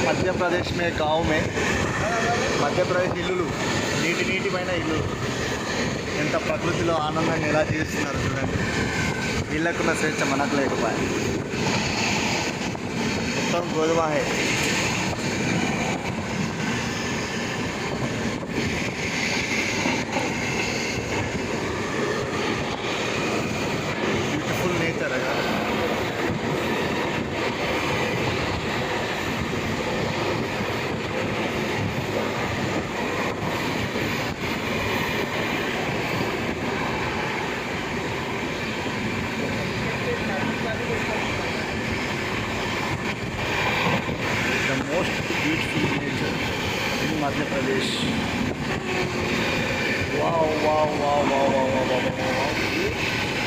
मध्य प्रदेश में गाँव में మధ్య ప్రదేశ్ ఇల్లులు నీటిపైన ఇల్లు ఎంత ప్రకృతిలో ఆనందాన్ని ఎలా జీవిస్తున్నారు చూడండి. వీళ్ళకున్న స్వేచ్ఛ మనకు లేకపోయా. మొత్తం గోధుమ